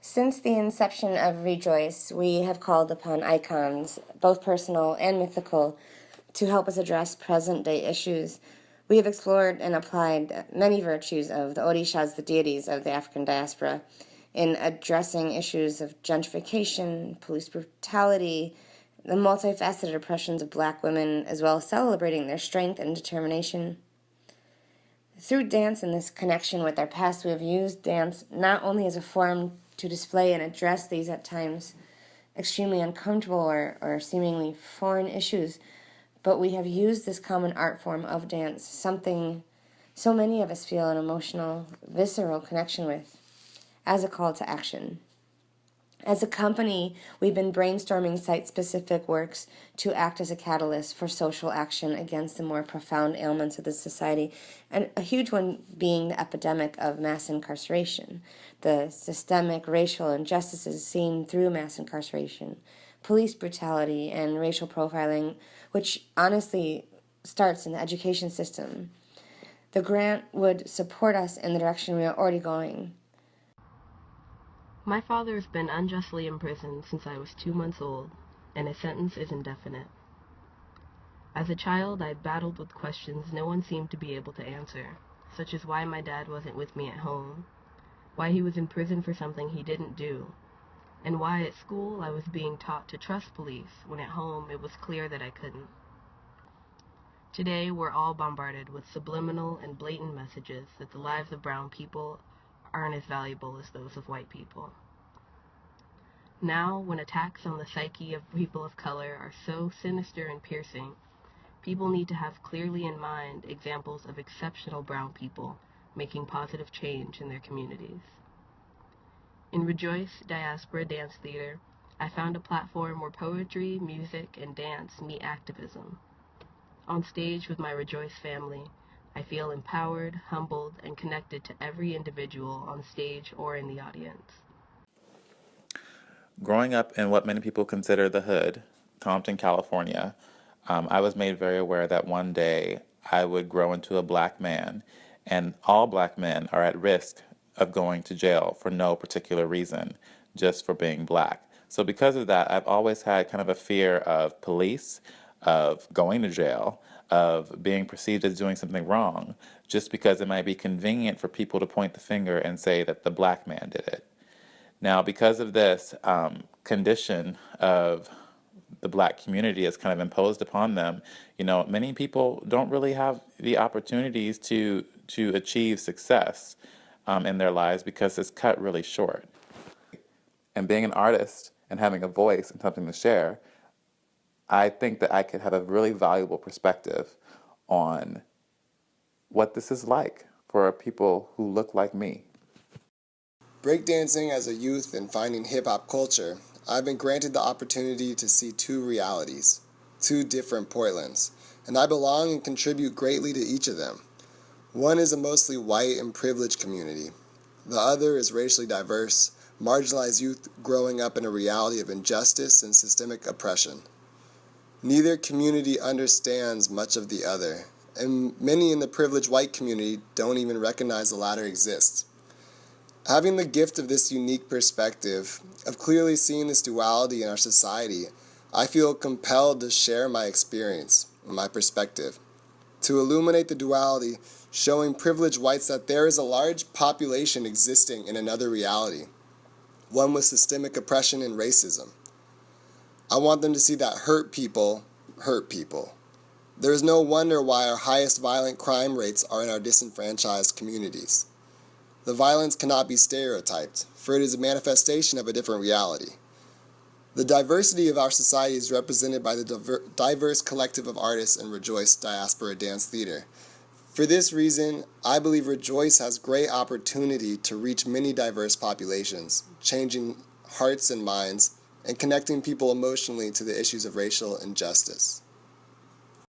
Since the inception of Rejoice, we have called upon icons, both personal and mythical, to help us address present-day issues. We have explored and applied many virtues of the Orishas, the deities of the African diaspora, in addressing issues of gentrification, police brutality, the multifaceted oppressions of Black women, as well as celebrating their strength and determination. Through dance and this connection with our past, we have used dance not only as a form to display and address these at times extremely uncomfortable or seemingly foreign issues, but we have used this common art form of dance, something so many of us feel an emotional, visceral connection with, as a call to action. As a company, we've been brainstorming site-specific works to act as a catalyst for social action against the more profound ailments of the society, and a huge one being the epidemic of mass incarceration, the systemic racial injustices seen through mass incarceration, police brutality, and racial profiling, which honestly starts in the education system. The grant would support us in the direction we are already going. My father has been unjustly imprisoned since I was 2 months old, and his sentence is indefinite. As a child, I battled with questions no one seemed to be able to answer, such as why my dad wasn't with me at home, why he was in prison for something he didn't do, and why at school I was being taught to trust police when at home it was clear that I couldn't. Today, we're all bombarded with subliminal and blatant messages that the lives of brown people aren't as valuable as those of white people. Now, when attacks on the psyche of people of color are so sinister and piercing, people need to have clearly in mind examples of exceptional brown people making positive change in their communities. In Rejoice Diaspora Dance Theater, I found a platform where poetry, music, and dance meet activism. On stage with my Rejoice family, I feel empowered, humbled, and connected to every individual on stage or in the audience. Growing up in what many people consider the hood, Compton, California, I was made very aware that one day I would grow into a Black man, and all Black men are at risk of going to jail for no particular reason, just for being Black. So because of that, I've always had kind of a fear of police, of going to jail, of being perceived as doing something wrong, just because it might be convenient for people to point the finger and say that the Black man did it. Now, because of this condition of the Black community is kind of imposed upon them, many people don't really have the opportunities to achieve success in their lives because it's cut really short. And being an artist and having a voice and something to share, I think that I could have a really valuable perspective on what this is like for people who look like me. Breakdancing as a youth and finding hip-hop culture, I've been granted the opportunity to see two realities, two different Portlands, and I belong and contribute greatly to each of them. One is a mostly white and privileged community. The other is racially diverse, marginalized youth growing up in a reality of injustice and systemic oppression. Neither community understands much of the other, and many in the privileged white community don't even recognize the latter exists. Having the gift of this unique perspective, of clearly seeing this duality in our society, I feel compelled to share my experience and my perspective, to illuminate the duality, showing privileged whites that there is a large population existing in another reality, one with systemic oppression and racism. I want them to see that hurt people hurt people. There is no wonder why our highest violent crime rates are in our disenfranchised communities. The violence cannot be stereotyped, for it is a manifestation of a different reality. The diversity of our society is represented by the diverse collective of artists in Rejoice Diaspora Dance Theater. For this reason, I believe Rejoice has great opportunity to reach many diverse populations, changing hearts and minds, and connecting people emotionally to the issues of racial injustice.